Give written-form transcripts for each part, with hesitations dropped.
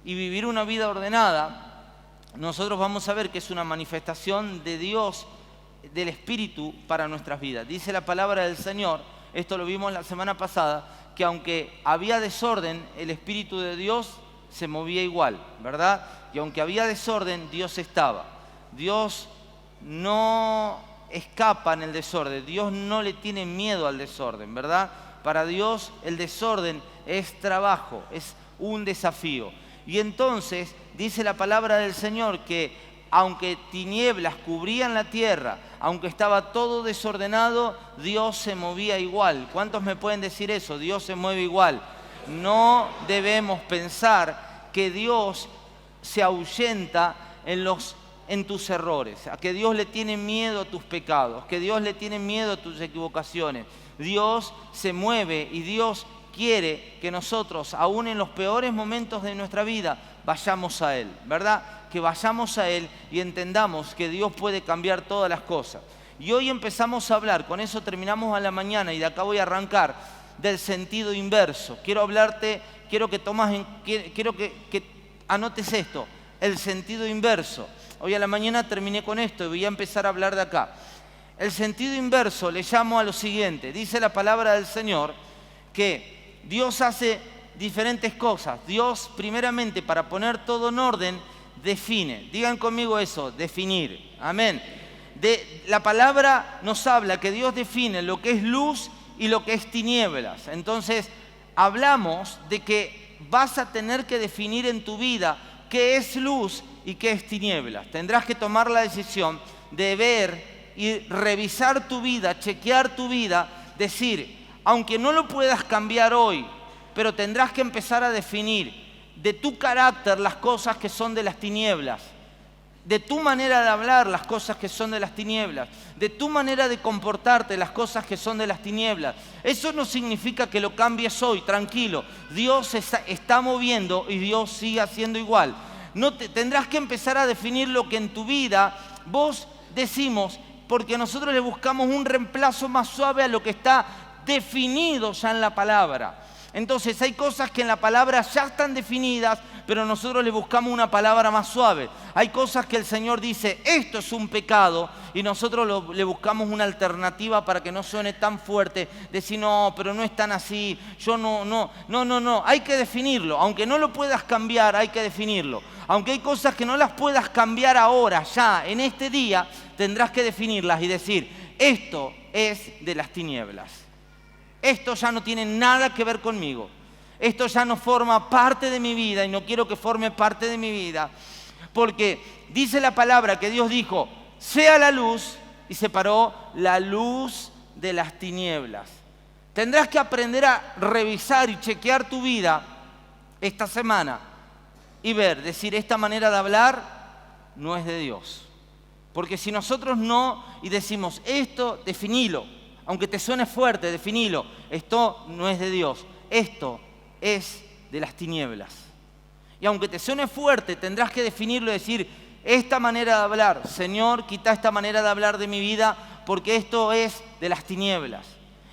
y vivir una vida ordenada, nosotros vamos a ver que es una manifestación de Dios, del Espíritu para nuestras vidas. Dice la palabra del Señor, esto lo vimos la semana pasada, que aunque había desorden, el Espíritu de Dios se movía igual, ¿verdad? Y aunque había desorden, Dios estaba. Dios no escapa en el desorden, Dios no le tiene miedo al desorden, ¿verdad? Para Dios el desorden es trabajo, es un desafío. Y entonces dice la palabra del Señor que aunque tinieblas cubrían la tierra, aunque estaba todo desordenado, Dios se movía igual. ¿Cuántos me pueden decir eso? Dios se mueve igual. No debemos pensar que Dios se ahuyenta en tus errores, a que Dios le tiene miedo a tus pecados, que Dios le tiene miedo a tus equivocaciones. Dios se mueve y Dios quiere que nosotros, aún en los peores momentos de nuestra vida, vayamos a Él, ¿verdad? Que vayamos a Él y entendamos que Dios puede cambiar todas las cosas. Y hoy empezamos a hablar, con eso terminamos a la mañana y de acá voy a arrancar, del sentido inverso. Quiero que anotes esto, el sentido inverso. Hoy a la mañana terminé con esto y voy a empezar a hablar de acá. El sentido inverso le llamo a lo siguiente. Dice la palabra del Señor que Dios hace diferentes cosas. Dios, primeramente, para poner todo en orden, define. Digan conmigo eso, definir. Amén. La palabra nos habla que Dios define lo que es luz y lo que es tinieblas. Entonces, hablamos de que vas a tener que definir en tu vida qué es luz y qué es tinieblas. Tendrás que tomar la decisión de ver y revisar tu vida, chequear tu vida, decir, aunque no lo puedas cambiar hoy, pero tendrás que empezar a definir de tu carácter las cosas que son de las tinieblas, de tu manera de hablar las cosas que son de las tinieblas, de tu manera de comportarte las cosas que son de las tinieblas. Eso no significa que lo cambies hoy, tranquilo. Dios está moviendo y Dios sigue haciendo igual. Tendrás que empezar a definir lo que en tu vida vos decimos, porque nosotros le buscamos un reemplazo más suave a lo que está definido ya en la palabra. Entonces hay cosas que en la palabra ya están definidas, pero nosotros le buscamos una palabra más suave. Hay cosas que el Señor dice, esto es un pecado, y nosotros le buscamos una alternativa para que no suene tan fuerte, decir, no, pero no es tan así, no, hay que definirlo. Aunque no lo puedas cambiar, hay que definirlo. Aunque hay cosas que no las puedas cambiar ahora, ya, en este día, tendrás que definirlas y decir, esto es de las tinieblas. Esto ya no tiene nada que ver conmigo. Esto ya no forma parte de mi vida y no quiero que forme parte de mi vida. Porque dice la palabra que Dios dijo, sea la luz, y separó la luz de las tinieblas. Tendrás que aprender a revisar y chequear tu vida esta semana y decir, esta manera de hablar no es de Dios. Porque si nosotros no, y decimos, esto, definilo. Aunque te suene fuerte, definilo. Esto no es de Dios. Esto es de las tinieblas. Y aunque te suene fuerte, tendrás que definirlo y decir, esta manera de hablar, Señor, quita esta manera de hablar de mi vida, porque esto es de las tinieblas.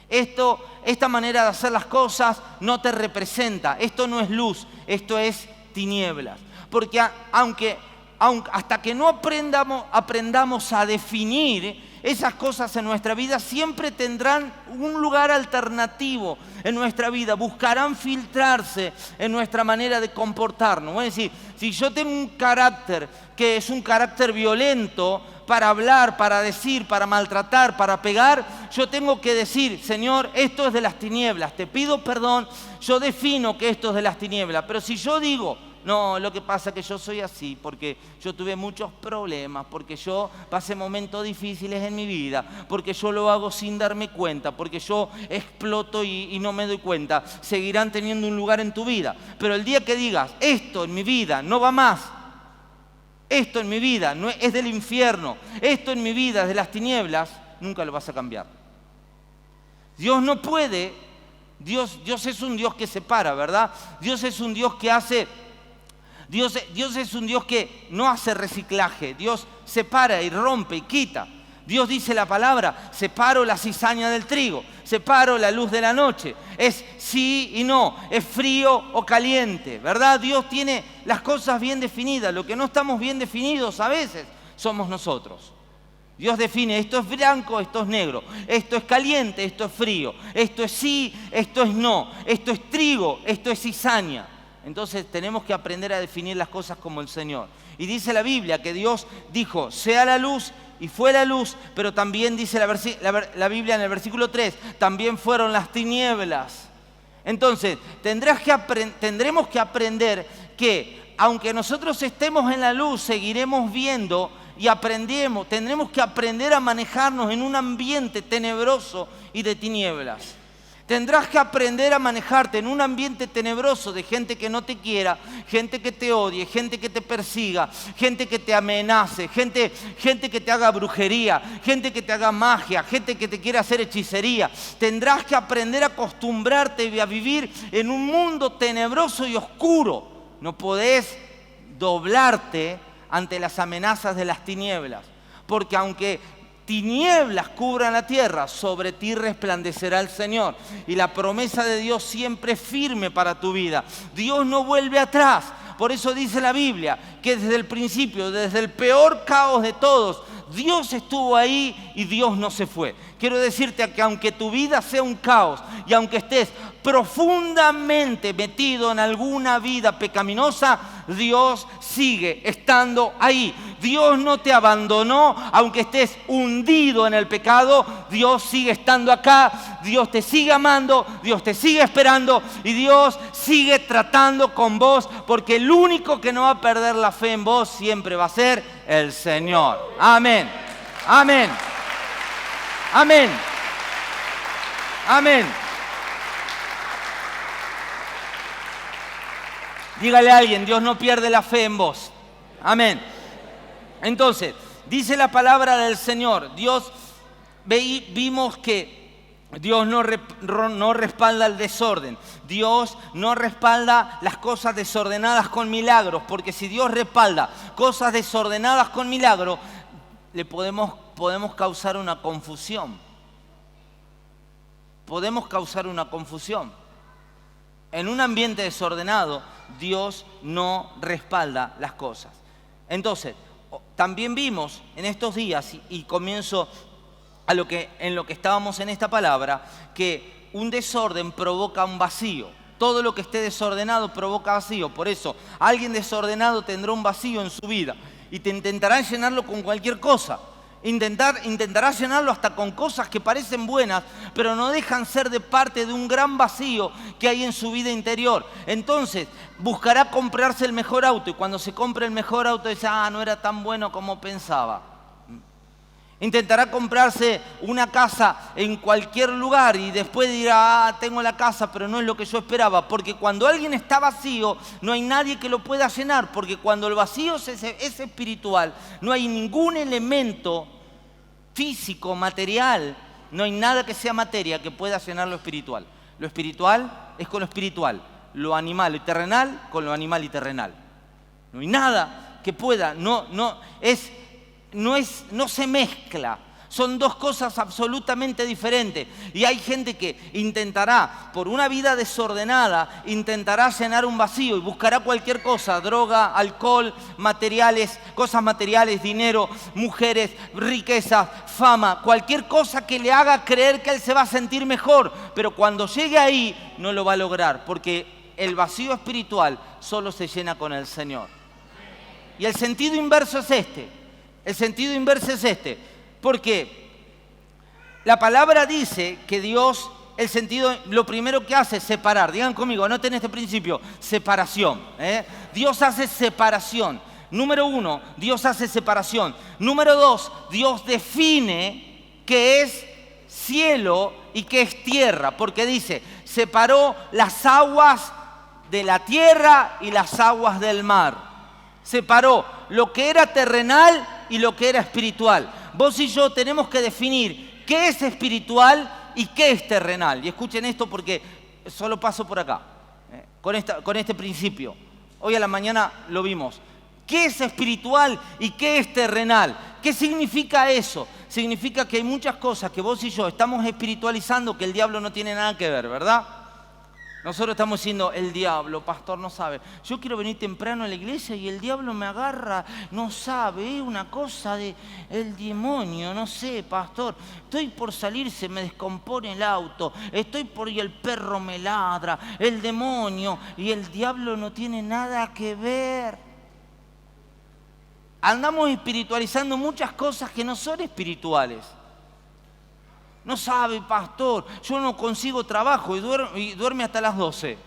Esta manera de hacer las cosas no te representa. Esto no es luz, esto es tinieblas. Porque hasta que no aprendamos a definir esas cosas en nuestra vida, siempre tendrán un lugar alternativo en nuestra vida, buscarán filtrarse en nuestra manera de comportarnos. Es decir, si yo tengo un carácter que es un carácter violento para hablar, para decir, para maltratar, para pegar, yo tengo que decir, Señor, esto es de las tinieblas, te pido perdón, yo defino que esto es de las tinieblas. Pero si yo digo, no, lo que pasa es que yo soy así porque yo tuve muchos problemas, porque yo pasé momentos difíciles en mi vida, porque yo lo hago sin darme cuenta, porque yo exploto y no me doy cuenta, seguirán teniendo un lugar en tu vida. Pero el día que digas, esto en mi vida no va más, esto en mi vida no es del infierno, esto en mi vida es de las tinieblas, nunca lo vas a cambiar. Dios no puede, Dios es un Dios que separa, ¿verdad? Dios es un Dios que hace... Dios es un Dios que no hace reciclaje. Dios separa y rompe y quita. Dios dice la palabra, separo la cizaña del trigo, separo la luz de la noche. Es sí y no, es frío o caliente, ¿verdad? Dios tiene las cosas bien definidas. Lo que no estamos bien definidos a veces somos nosotros. Dios define, esto es blanco, esto es negro, esto es caliente, esto es frío, esto es sí, esto es no, esto es trigo, esto es cizaña. Entonces tenemos que aprender a definir las cosas como el Señor. Y dice la Biblia que Dios dijo, sea la luz, y fue la luz, pero también dice la Biblia en el versículo 3, también fueron las tinieblas. Entonces, tendremos que aprender que, aunque nosotros estemos en la luz, seguiremos viendo y tendremos que aprender a manejarnos en un ambiente tenebroso y de tinieblas. Tendrás que aprender a manejarte en un ambiente tenebroso de gente que no te quiera, gente que te odie, gente que te persiga, gente que te amenace, gente que te haga brujería, gente que te haga magia, gente que te quiera hacer hechicería. Tendrás que aprender a acostumbrarte y a vivir en un mundo tenebroso y oscuro. No podés doblarte ante las amenazas de las tinieblas, porque aunque tinieblas cubran la tierra, sobre ti resplandecerá el Señor. Y la promesa de Dios siempre es firme para tu vida. Dios no vuelve atrás. Por eso dice la Biblia que desde el principio, desde el peor caos de todos, Dios estuvo ahí y Dios no se fue. Quiero decirte que aunque tu vida sea un caos y aunque estés profundamente metido en alguna vida pecaminosa, Dios sigue estando ahí. Dios no te abandonó, aunque estés hundido en el pecado, Dios sigue estando acá, Dios te sigue amando, Dios te sigue esperando y Dios sigue tratando con vos, porque el único que no va a perder la fe en vos siempre va a ser el Señor. Amén. Amén. Amén. Amén. Dígale a alguien, Dios no pierde la fe en vos. Amén. Entonces, dice la palabra del Señor, vimos que Dios no respalda el desorden. Dios no respalda las cosas desordenadas con milagros, porque si Dios respalda cosas desordenadas con milagros, podemos causar una confusión. Podemos causar una confusión. En un ambiente desordenado, Dios no respalda las cosas. Entonces, también vimos en estos días, y comienzo en lo que estábamos en esta palabra, que un desorden provoca un vacío. Todo lo que esté desordenado provoca vacío. Por eso, alguien desordenado tendrá un vacío en su vida y te intentará llenarlo con cualquier cosa. Intentará llenarlo hasta con cosas que parecen buenas, pero no dejan ser de parte de un gran vacío que hay en su vida interior. Entonces, buscará comprarse el mejor auto y cuando se compre el mejor auto dice, no era tan bueno como pensaba. Intentará comprarse una casa en cualquier lugar y después dirá, tengo la casa, pero no es lo que yo esperaba. Porque cuando alguien está vacío, no hay nadie que lo pueda llenar. Porque cuando el vacío es espiritual, no hay ningún elemento físico, material, no hay nada que sea materia que pueda llenar lo espiritual. Lo espiritual es con lo espiritual, lo animal y terrenal con lo animal y terrenal. No hay nada que pueda, no se mezcla. Son dos cosas absolutamente diferentes. Y hay gente que intentará, por una vida desordenada, intentará llenar un vacío y buscará cualquier cosa, droga, alcohol, materiales, cosas materiales, dinero, mujeres, riquezas, fama, cualquier cosa que le haga creer que él se va a sentir mejor. Pero cuando llegue ahí, no lo va a lograr, porque el vacío espiritual solo se llena con el Señor. Y el sentido inverso es este. El sentido inverso es este. Porque la palabra dice que Dios, lo primero que hace es separar. Digan conmigo, anoten este principio, separación. Dios hace separación. Número 1, Dios hace separación. Número 2, Dios define qué es cielo y qué es tierra. Porque dice, separó las aguas de la tierra y las aguas del mar. Separó lo que era terrenal y lo que era espiritual. Vos y yo tenemos que definir qué es espiritual y qué es terrenal. Y escuchen esto porque solo paso por acá, con este principio. Hoy a la mañana lo vimos. ¿Qué es espiritual y qué es terrenal? ¿Qué significa eso? Significa que hay muchas cosas que vos y yo estamos espiritualizando que el diablo no tiene nada que ver, ¿verdad? Nosotros estamos diciendo, el diablo, pastor, no sabe. Yo quiero venir temprano a la iglesia y el diablo me agarra, no sabe, es una cosa de el demonio, no sé, pastor. Estoy por salir, se me descompone el auto, estoy por y el perro me ladra, el demonio y el diablo no tiene nada que ver. Andamos espiritualizando muchas cosas que no son espirituales. No sabe, pastor, yo no consigo trabajo y duerme hasta las 12.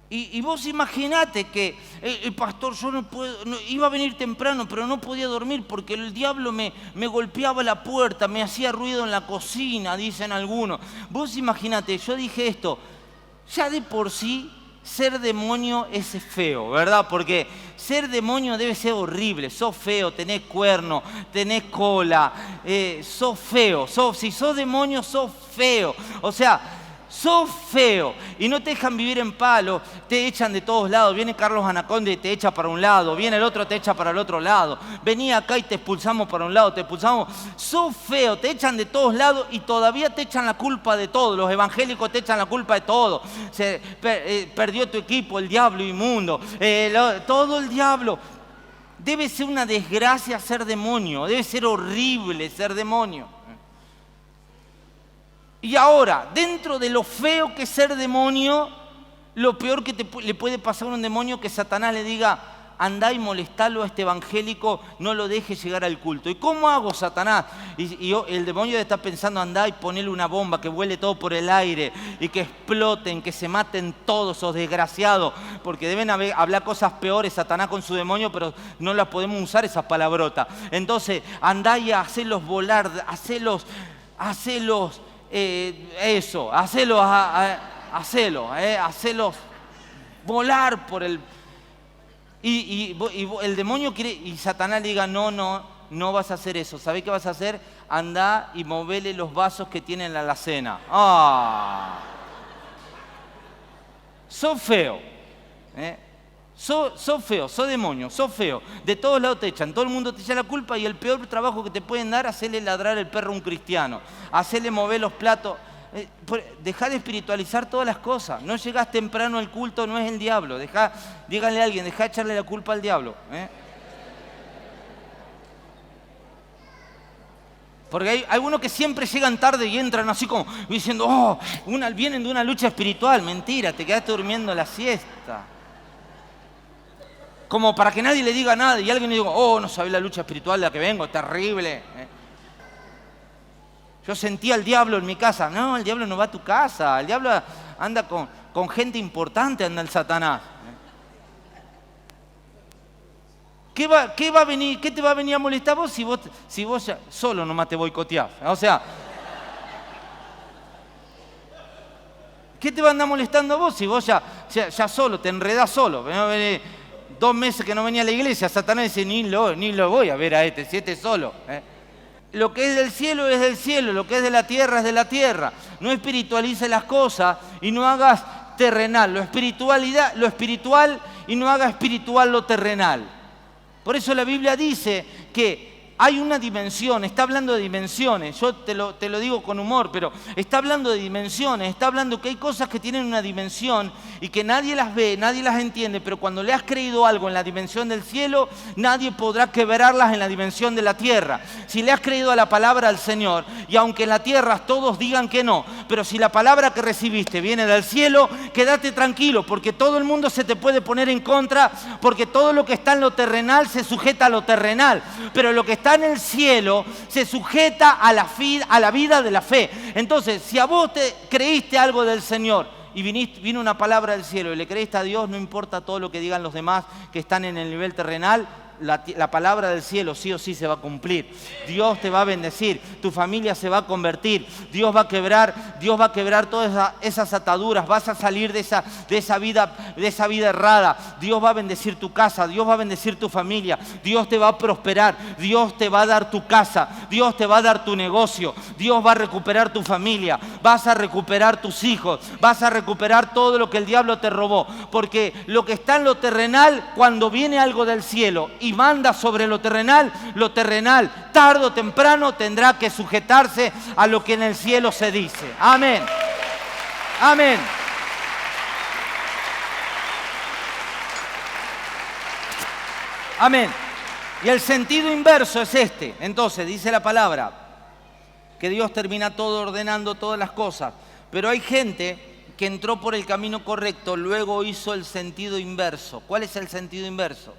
Y vos imaginate que el pastor, yo no puedo, iba a venir temprano, pero no podía dormir porque el diablo me golpeaba la puerta, me hacía ruido en la cocina, dicen algunos. Vos imaginate, yo dije esto, ya de por sí ser demonio es feo, ¿verdad? Porque ser demonio debe ser horrible. Sos feo, tenés cuerno, tenés cola, sos feo. Si sos demonio, sos feo. O sea, sos feo y no te dejan vivir en palo, te echan de todos lados. Viene Carlos Anaconda y te echa para un lado, viene el otro, te echa para el otro lado. Vení acá y te expulsamos para un lado, te expulsamos. Sos feo, te echan de todos lados y todavía te echan la culpa de todo. Los evangélicos te echan la culpa de todo. Perdió tu equipo, el diablo inmundo, todo el diablo. Debe ser una desgracia ser demonio, debe ser horrible ser demonio. Y ahora, dentro de lo feo que es ser demonio, lo peor que le puede pasar a un demonio es que Satanás le diga, andá y molestalo a este evangélico, no lo dejes llegar al culto. ¿Y cómo hago, Satanás? Y el demonio está pensando, andá y ponele una bomba, que vuele todo por el aire y que exploten, que se maten todos esos desgraciados, porque deben hablar cosas peores, Satanás con su demonio, pero no las podemos usar esas palabrotas. Entonces, andá y hacelos volar, hacelos hacelos volar por el... Y el demonio quiere, y Satanás le diga, no vas a hacer eso. ¿Sabés qué vas a hacer? Andá y movele los vasos que tiene en la alacena. Sos feo. Sos feo, sos demonio, sos feo. De todos lados te echan, todo el mundo te echa la culpa y el peor trabajo que te pueden dar es hacerle ladrar el perro a un cristiano, hacerle mover los platos. Dejá de espiritualizar todas las cosas. No llegás temprano al culto, no es el diablo. Díganle a alguien, dejá de echarle la culpa al diablo. Porque hay algunos que siempre llegan tarde y entran así como diciendo, vienen de una lucha espiritual. Mentira, te quedaste durmiendo la siesta. Como para que nadie le diga nada y alguien le diga, no sabés la lucha espiritual de la que vengo, terrible. Yo sentía al diablo en mi casa. No, el diablo no va a tu casa. El diablo anda con gente importante, anda el Satanás. ¿Qué va a venir? ¿Qué te va a venir a molestar vos si vos ya solo nomás te boicoteás? O sea, ¿qué te va a andar molestando a vos si vos ya solo, te enredás solo? 2 meses que no venía a la iglesia, Satanás dice, ni lo voy a ver a si este es solo. Lo que es del cielo es del cielo, lo que es de la tierra es de la tierra. No espiritualices las cosas y no hagas terrenal lo espiritual y no hagas espiritual lo terrenal. Por eso la Biblia dice que hay una dimensión, está hablando de dimensiones, yo te lo digo con humor, pero está hablando de dimensiones, está hablando que hay cosas que tienen una dimensión y que nadie las ve, nadie las entiende, pero cuando le has creído algo en la dimensión del cielo, nadie podrá quebrarlas en la dimensión de la tierra. Si le has creído a la palabra del Señor, y aunque en la tierra todos digan que no, pero si la palabra que recibiste viene del cielo, quédate tranquilo, porque todo el mundo se te puede poner en contra, porque todo lo que está en lo terrenal se sujeta a lo terrenal, pero lo que está en el cielo se sujeta a la vida de la fe. Entonces, si a vos te creíste algo del Señor y vino una palabra del cielo y le creíste a Dios, no importa todo lo que digan los demás que están en el nivel terrenal, la palabra del cielo sí o sí se va a cumplir. Dios te va a bendecir, tu familia se va a convertir, Dios va a quebrar todas esas ataduras, vas a salir de esa vida errada. Dios va a bendecir tu casa, Dios va a bendecir tu familia, Dios te va a prosperar, Dios te va a dar tu casa, Dios te va a dar tu negocio, Dios va a recuperar tu familia, vas a recuperar tus hijos, vas a recuperar todo lo que el diablo te robó, porque lo que está en lo terrenal, cuando viene algo del cielo y manda sobre lo terrenal, tarde o temprano tendrá que sujetarse a lo que en el cielo se dice. Amén. Amén. Amén. Y el sentido inverso es este. Entonces, dice la palabra, que Dios termina todo ordenando todas las cosas. Pero hay gente que entró por el camino correcto, luego hizo el sentido inverso. ¿Cuál es el sentido inverso?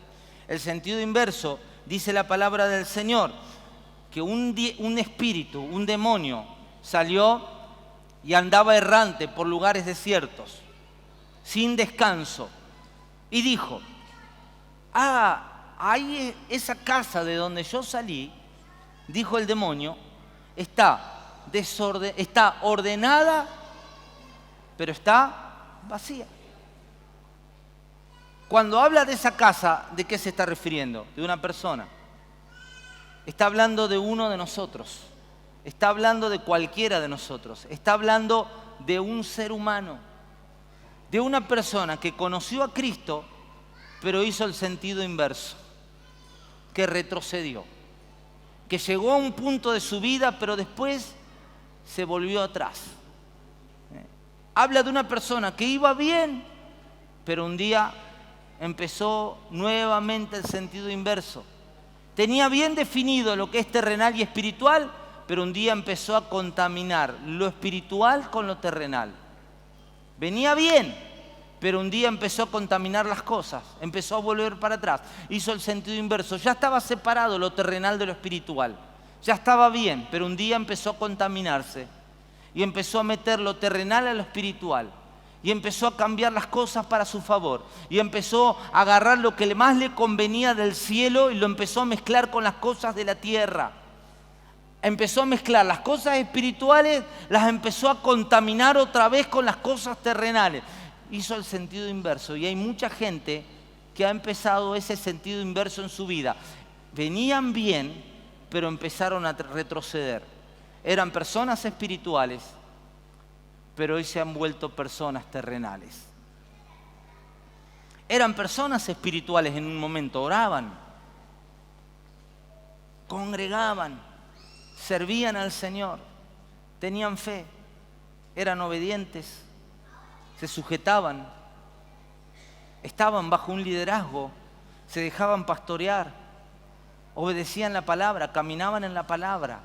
El sentido inverso, dice la palabra del Señor, que un espíritu, un demonio, salió y andaba errante por lugares desiertos, sin descanso. Y dijo, ahí esa casa de donde yo salí, dijo el demonio, está ordenada, pero está vacía. Cuando habla de esa casa, ¿de qué se está refiriendo? De una persona. Está hablando de uno de nosotros. Está hablando de cualquiera de nosotros. Está hablando de un ser humano. De una persona que conoció a Cristo, pero hizo el sentido inverso. Que retrocedió. Que llegó a un punto de su vida, pero después se volvió atrás. Habla de una persona que iba bien, pero un día empezó nuevamente el sentido inverso. Tenía bien definido lo que es terrenal y espiritual, pero un día empezó a contaminar lo espiritual con lo terrenal. Venía bien, pero un día empezó a contaminar las cosas, empezó a volver para atrás, hizo el sentido inverso. Ya estaba separado lo terrenal de lo espiritual, ya estaba bien, pero un día empezó a contaminarse y empezó a meter lo terrenal a lo espiritual. Y empezó a cambiar las cosas para su favor. Y empezó a agarrar lo que más le convenía del cielo y lo empezó a mezclar con las cosas de la tierra. Empezó a mezclar las cosas espirituales, las empezó a contaminar otra vez con las cosas terrenales. Hizo el sentido inverso. Y hay mucha gente que ha empezado ese sentido inverso en su vida. Venían bien, pero empezaron a retroceder. Eran personas espirituales, pero hoy se han vuelto personas terrenales. Eran personas espirituales en un momento, oraban, congregaban, servían al Señor, tenían fe, eran obedientes, se sujetaban, estaban bajo un liderazgo, se dejaban pastorear, obedecían la palabra, caminaban en la palabra,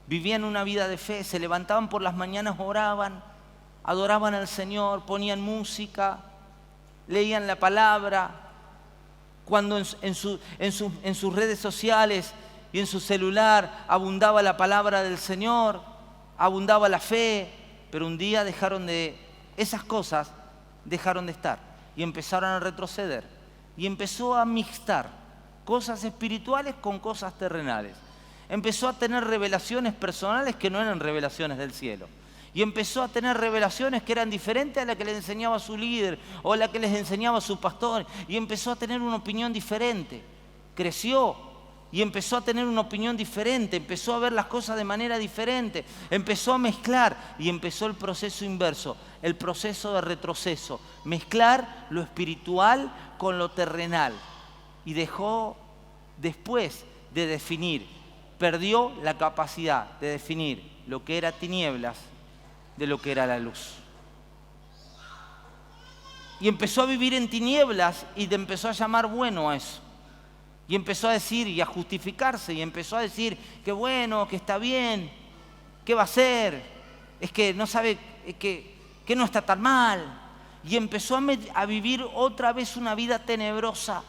vivían una vida de fe, se levantaban por las mañanas, oraban, adoraban al Señor, ponían música, leían la palabra. Cuando en sus redes sociales y en su celular abundaba la palabra del Señor, abundaba la fe, pero un día esas cosas dejaron de estar y empezaron a retroceder. Y empezó a mixtar cosas espirituales con cosas terrenales. Empezó a tener revelaciones personales que no eran revelaciones del cielo. Y empezó a tener revelaciones que eran diferentes a la que le enseñaba su líder o a la que les enseñaba su pastor. Y empezó a tener una opinión diferente. Creció y empezó a tener una opinión diferente. Empezó a ver las cosas de manera diferente. Empezó a mezclar y empezó el proceso inverso, el proceso de retroceso. Mezclar lo espiritual con lo terrenal. Y dejó, después de definir, perdió la capacidad de definir lo que era tinieblas de lo que era la luz. Y empezó a vivir en tinieblas y empezó a llamar bueno a eso. Y empezó a decir y a justificarse y empezó a decir que bueno, que está bien, que va a ser, es que no sabe, que no está tan mal. Y empezó a vivir otra vez una vida tenebrosa.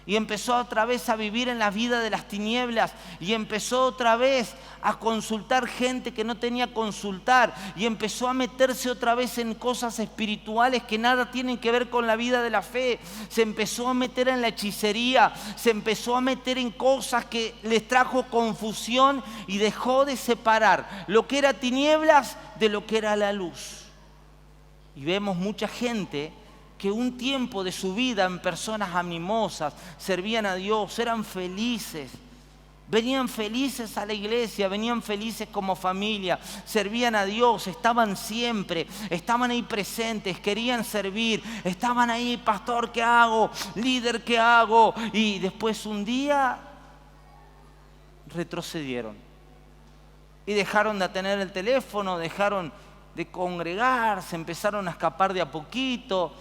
Y empezó otra vez a vivir en la vida de las tinieblas. Y empezó otra vez a consultar gente que no tenía que consultar. Y empezó a meterse otra vez en cosas espirituales que nada tienen que ver con la vida de la fe. Se empezó a meter en la hechicería. Se empezó a meter en cosas que les trajo confusión y dejó de separar lo que era tinieblas de lo que era la luz. Y vemos mucha gente que un tiempo de su vida en personas animosas, servían a Dios, eran felices, venían felices a la iglesia, venían felices como familia, servían a Dios, estaban siempre, estaban ahí presentes, querían servir, estaban ahí, pastor, ¿qué hago? Líder, ¿qué hago? Y después un día retrocedieron y dejaron de tener el teléfono, dejaron de congregarse, empezaron a escapar de a poquito.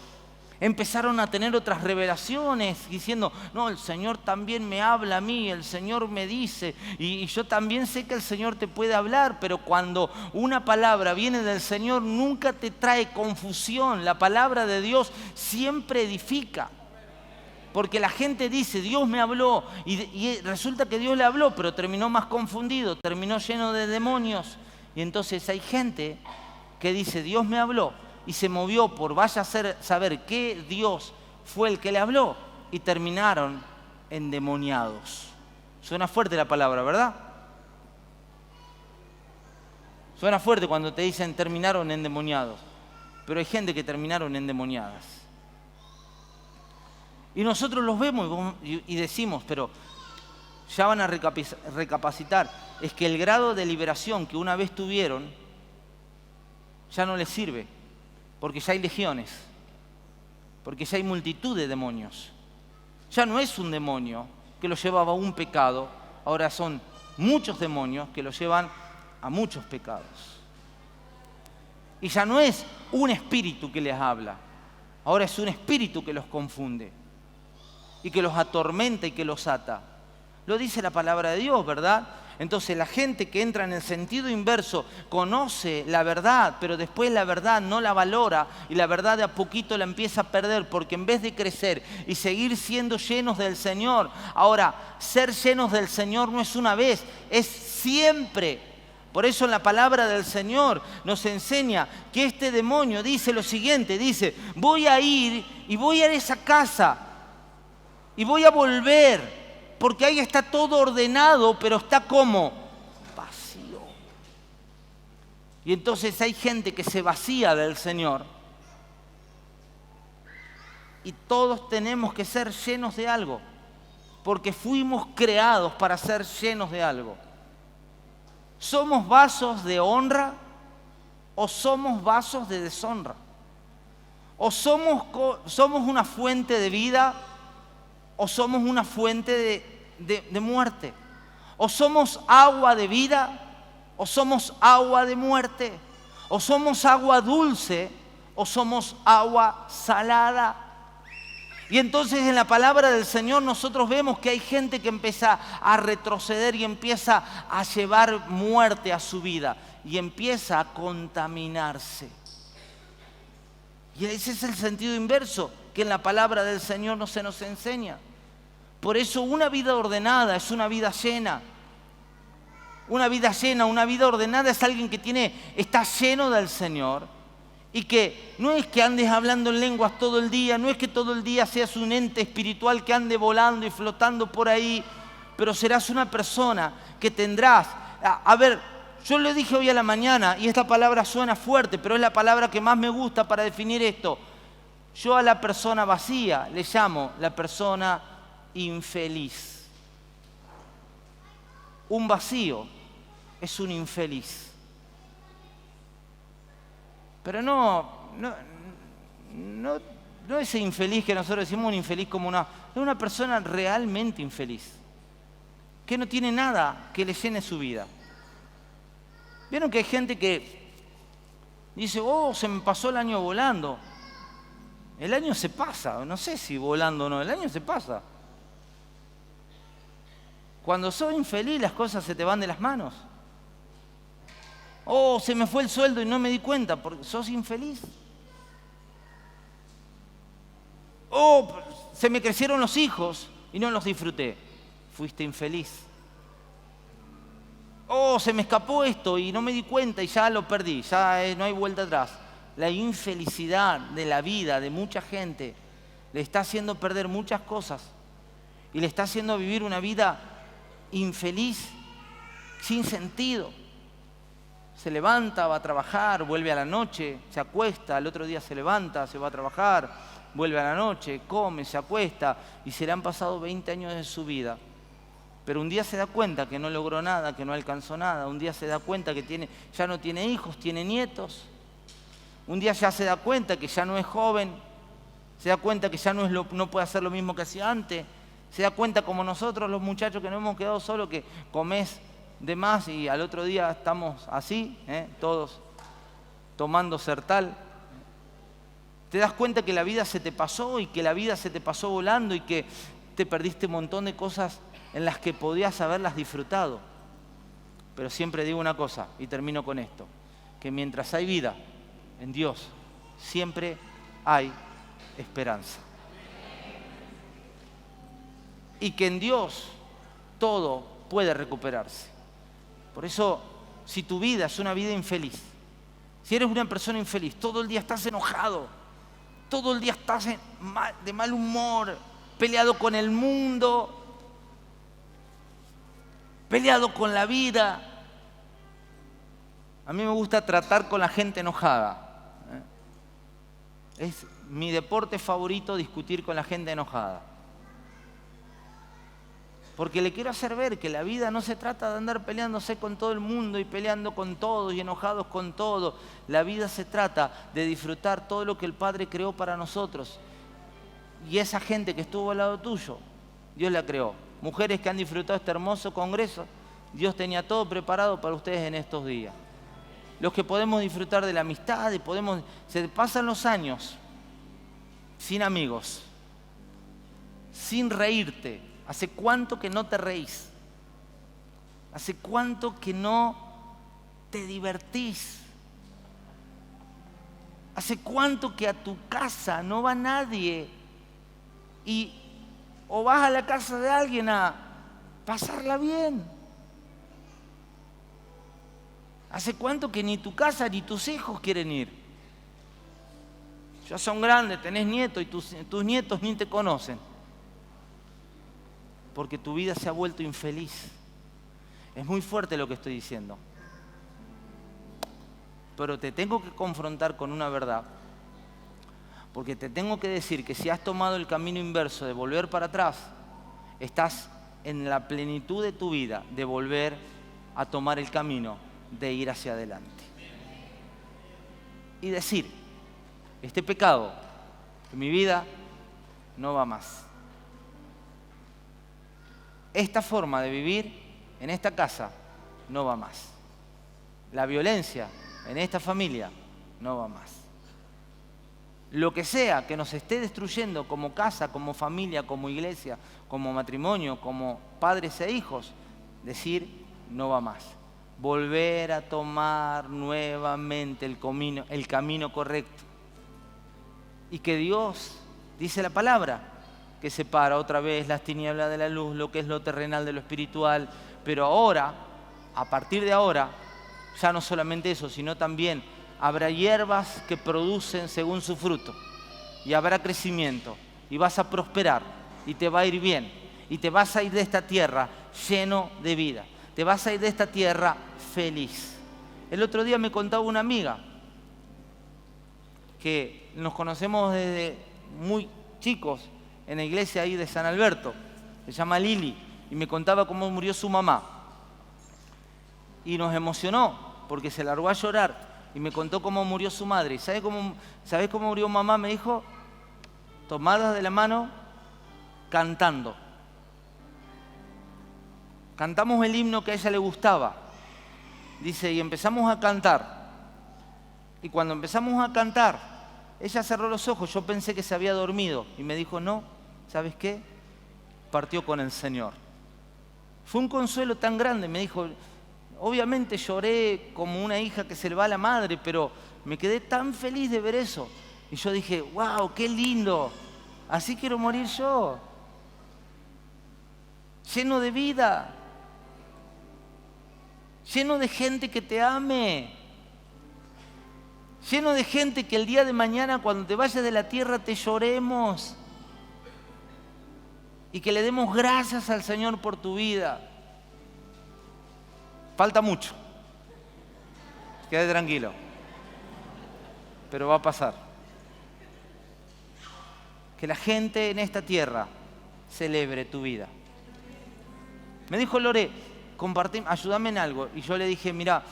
Empezaron a tener otras revelaciones diciendo, no, el Señor también me habla a mí, el Señor me dice, y yo también sé que el Señor te puede hablar, pero cuando una palabra viene del Señor nunca te trae confusión. La palabra de Dios siempre edifica. Porque la gente dice, Dios me habló, y resulta que Dios le habló, pero terminó más confundido, terminó lleno de demonios. Y entonces hay gente que dice, Dios me habló, y se movió por vaya a saber qué Dios fue el que le habló, y terminaron endemoniados. Suena fuerte la palabra, ¿verdad? Suena fuerte cuando te dicen terminaron endemoniados, pero hay gente que terminaron endemoniadas. Y nosotros los vemos y decimos, pero ya van a recapacitar. Es que el grado de liberación que una vez tuvieron ya no les sirve. Porque ya hay legiones, porque ya hay multitud de demonios. Ya no es un demonio que lo llevaba a un pecado, ahora son muchos demonios que lo llevan a muchos pecados. Y ya no es un espíritu que les habla, ahora es un espíritu que los confunde y que los atormenta y que los ata. Lo dice la palabra de Dios, ¿verdad? Entonces la gente que entra en el sentido inverso conoce la verdad, pero después la verdad no la valora y la verdad de a poquito la empieza a perder, porque en vez de crecer y seguir siendo llenos del Señor, ahora ser llenos del Señor no es una vez, es siempre. Por eso en la palabra del Señor nos enseña que este demonio dice lo siguiente, dice, voy a ir y voy a esa casa y voy a volver. Porque ahí está todo ordenado, pero está como vacío. Y entonces hay gente que se vacía del Señor. Y todos tenemos que ser llenos de algo. Porque fuimos creados para ser llenos de algo. ¿Somos vasos de honra o somos vasos de deshonra? ¿O somos una fuente de vida o somos una fuente de muerte? ¿O somos agua de vida o somos agua de muerte? ¿O somos agua dulce o somos agua salada? Y entonces en la palabra del Señor nosotros vemos que hay gente que empieza a retroceder y empieza a llevar muerte a su vida y empieza a contaminarse. Y ese es el sentido inverso que en la palabra del Señor no se nos enseña. Por eso una vida ordenada es una vida llena. Una vida llena, una vida ordenada es alguien que está lleno del Señor y que no es que andes hablando en lenguas todo el día, no es que todo el día seas un ente espiritual que ande volando y flotando por ahí, pero serás una persona que tendrás, a ver, yo le dije hoy a la mañana, y esta palabra suena fuerte, pero es la palabra que más me gusta para definir esto. Yo a la persona vacía le llamo la persona infeliz. Un vacío es un infeliz. Pero no ese infeliz que nosotros decimos un infeliz como es una persona realmente infeliz, que no tiene nada que le llene su vida. ¿Vieron que hay gente que dice, se me pasó el año volando? El año se pasa, no sé si volando o no, el año se pasa. Cuando sos infeliz las cosas se te van de las manos. Se me fue el sueldo y no me di cuenta porque sos infeliz. Se me crecieron los hijos y no los disfruté. Fuiste infeliz. Oh, se me escapó esto y no me di cuenta y ya lo perdí, ya no hay vuelta atrás. La infelicidad de la vida de mucha gente le está haciendo perder muchas cosas y le está haciendo vivir una vida infeliz, sin sentido. Se levanta, va a trabajar, vuelve a la noche, se acuesta, al otro día se levanta, se va a trabajar, vuelve a la noche, come, se acuesta y se le han pasado 20 años de su vida. Pero un día se da cuenta que no logró nada, que no alcanzó nada. Un día se da cuenta que ya no tiene hijos, tiene nietos. Un día ya se da cuenta que ya no es joven. Se da cuenta que ya no puede hacer lo mismo que hacía antes. Se da cuenta como nosotros, los muchachos que nos hemos quedado solos, que comés de más y al otro día estamos así, todos tomando Sertal. Te das cuenta que la vida se te pasó y que la vida se te pasó volando y que te perdiste un montón de cosas en las que podías haberlas disfrutado. Pero siempre digo una cosa, y termino con esto, que mientras hay vida en Dios, siempre hay esperanza. Y que en Dios todo puede recuperarse. Por eso, si tu vida es una vida infeliz, si eres una persona infeliz, todo el día estás enojado, todo el día estás de mal humor, peleado con el mundo, peleado con la vida. A mí me gusta tratar con la gente enojada. Es mi deporte favorito discutir con la gente enojada. Porque le quiero hacer ver que la vida no se trata de andar peleándose con todo el mundo y peleando con todos y enojados con todo. La vida se trata de disfrutar todo lo que el Padre creó para nosotros. Y esa gente que estuvo al lado tuyo, Dios la creó. Mujeres que han disfrutado este hermoso congreso, Dios tenía todo preparado para ustedes en estos días. Los que podemos disfrutar de la amistad, se pasan los años sin amigos, sin reírte. ¿Hace cuánto que no te reís? ¿Hace cuánto que no te divertís? ¿Hace cuánto que a tu casa no va nadie? O vas a la casa de alguien a pasarla bien. ¿Hace cuánto que ni tu casa ni tus hijos quieren ir? Ya son grandes, tenés nietos y tus nietos ni te conocen. Porque tu vida se ha vuelto infeliz. Es muy fuerte lo que estoy diciendo. Pero te tengo que confrontar con una verdad. Porque te tengo que decir que si has tomado el camino inverso de volver para atrás, estás en la plenitud de tu vida de volver a tomar el camino de ir hacia adelante. Y decir, este pecado en mi vida no va más. Esta forma de vivir en esta casa no va más. La violencia en esta familia no va más. Lo que sea que nos esté destruyendo como casa, como familia, como iglesia, como matrimonio, como padres e hijos, decir no va más. Volver a tomar nuevamente el camino correcto. Y que Dios, dice la palabra, que separa otra vez las tinieblas de la luz, lo que es lo terrenal de lo espiritual. Pero ahora, a partir de ahora, ya no solamente eso, sino también habrá hierbas que producen según su fruto. Y habrá crecimiento. Y vas a prosperar. Y te va a ir bien. Y te vas a ir de esta tierra lleno de vida. Te vas a ir de esta tierra feliz. El otro día me contaba una amiga que nos conocemos desde muy chicos en la iglesia ahí de San Alberto, se llama Lili, y me contaba cómo murió su mamá. Y nos emocionó, porque se largó a llorar, y me contó cómo murió su madre. ¿Sabés cómo murió mamá? Me dijo, tomadas de la mano, cantando. Cantamos el himno que a ella le gustaba. Dice, y empezamos a cantar. Y cuando empezamos a cantar, ella cerró los ojos, yo pensé que se había dormido. Y me dijo, no, ¿sabes qué? Partió con el Señor. Fue un consuelo tan grande, me dijo, obviamente lloré como una hija que se le va a la madre, pero me quedé tan feliz de ver eso. Y yo dije, wow, qué lindo, así quiero morir yo. lleno de vida, lleno de gente que te ame, lleno de gente que el día de mañana cuando te vayas de la tierra te lloremos y que le demos gracias al Señor por tu vida. Falta mucho, quede tranquilo, pero va a pasar. Que la gente en esta tierra celebre tu vida. Me dijo Lore, ayúdame en algo. Y yo le dije, mira,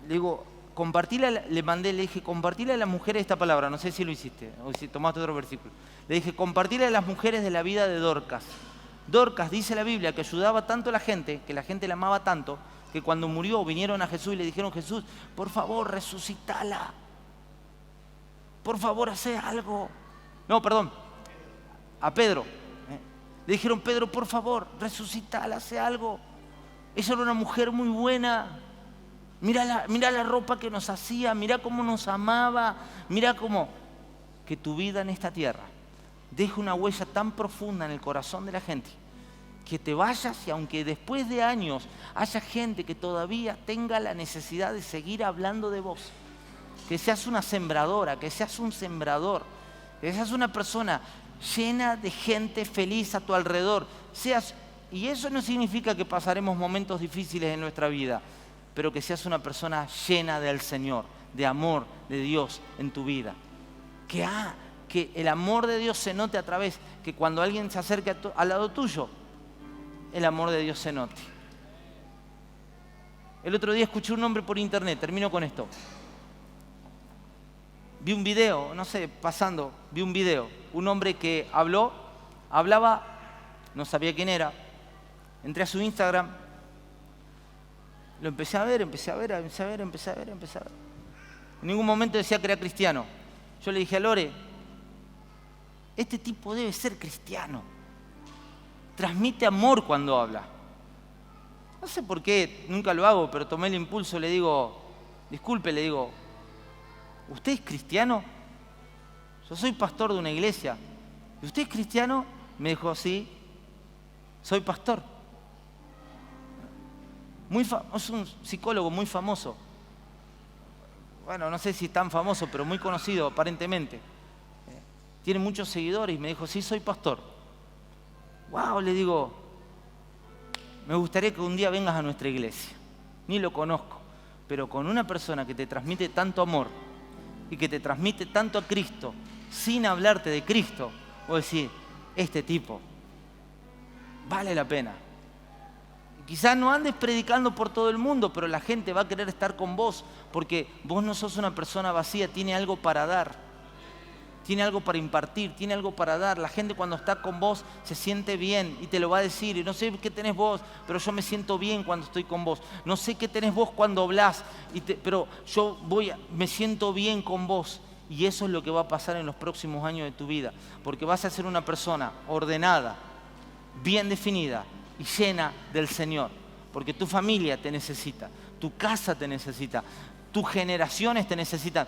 le digo, le dije, compartile a las mujeres esta palabra. No sé si lo hiciste o si tomaste otro versículo. Le dije, compartile a las mujeres de la vida de Dorcas. Dorcas, dice la Biblia, que ayudaba tanto a la gente, que la gente la amaba tanto, que cuando murió vinieron a Jesús y le dijeron, Jesús, por favor, resucítala. Por favor, haz algo. No, perdón, a Pedro. Le dijeron, Pedro, por favor, resucítala, hace algo. Ella era una mujer muy buena. Mira la ropa que nos hacía, mira cómo nos amaba, mira cómo... Que tu vida en esta tierra deje una huella tan profunda en el corazón de la gente, que te vayas y aunque después de años haya gente que todavía tenga la necesidad de seguir hablando de vos, que seas una sembradora, que seas un sembrador, que seas una persona llena de gente feliz a tu alrededor. Y eso no significa que pasaremos momentos difíciles en nuestra vida, pero que seas una persona llena del Señor, de amor de Dios en tu vida. Que el amor de Dios se note a través, que cuando alguien se acerque al lado tuyo, el amor de Dios se note. El otro día escuché un hombre por internet, termino con esto. Vi un video, no sé, vi un video. Un hombre que hablaba, no sabía quién era. Entré a su Instagram, lo empecé a ver. En ningún momento decía que era cristiano. Yo le dije a Lore, este tipo debe ser cristiano. Transmite amor cuando habla. No sé por qué, nunca lo hago, pero tomé el impulso, le digo, disculpe, le digo, ¿usted es cristiano? Yo soy pastor de una iglesia. ¿Y usted es cristiano? Me dijo, sí, soy pastor. Es un psicólogo muy famoso. Bueno, no sé si tan famoso, pero muy conocido aparentemente. Tiene muchos seguidores y me dijo, sí, soy pastor. Wow, le digo, me gustaría que un día vengas a nuestra iglesia. Ni lo conozco, pero con una persona que te transmite tanto amor y que te transmite tanto a Cristo, sin hablarte de Cristo, vos decís, este tipo vale la pena. Quizás no andes predicando por todo el mundo, pero la gente va a querer estar con vos, porque vos no sos una persona vacía, tiene algo para dar, tiene algo para impartir, tiene algo para dar. La gente cuando está con vos se siente bien y te lo va a decir. Y no sé qué tenés vos, pero yo me siento bien cuando estoy con vos. No sé qué tenés vos cuando hablás, pero yo me siento bien con vos. Y eso es lo que va a pasar en los próximos años de tu vida, porque vas a ser una persona ordenada, bien definida y llena del Señor, porque tu familia te necesita, tu casa te necesita, tus generaciones te necesitan,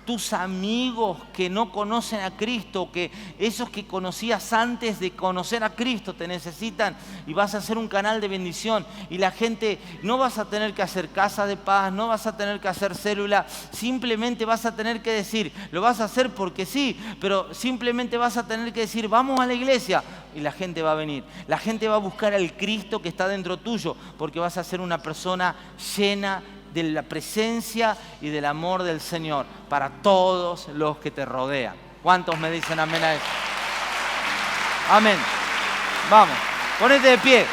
tus amigos que no conocen a Cristo, que esos que conocías antes de conocer a Cristo te necesitan, y vas a ser un canal de bendición. Y la gente, no vas a tener que hacer casa de paz, no vas a tener que hacer célula, simplemente vas a tener que decir, lo vas a hacer porque sí, pero simplemente vas a tener que decir, vamos a la iglesia, y la gente va a venir. La gente va a buscar al Cristo que está dentro tuyo, porque vas a ser una persona llena de la presencia y del amor del Señor para todos los que te rodean. ¿Cuántos me dicen amén a eso? Amén. Vamos, ponete de pie.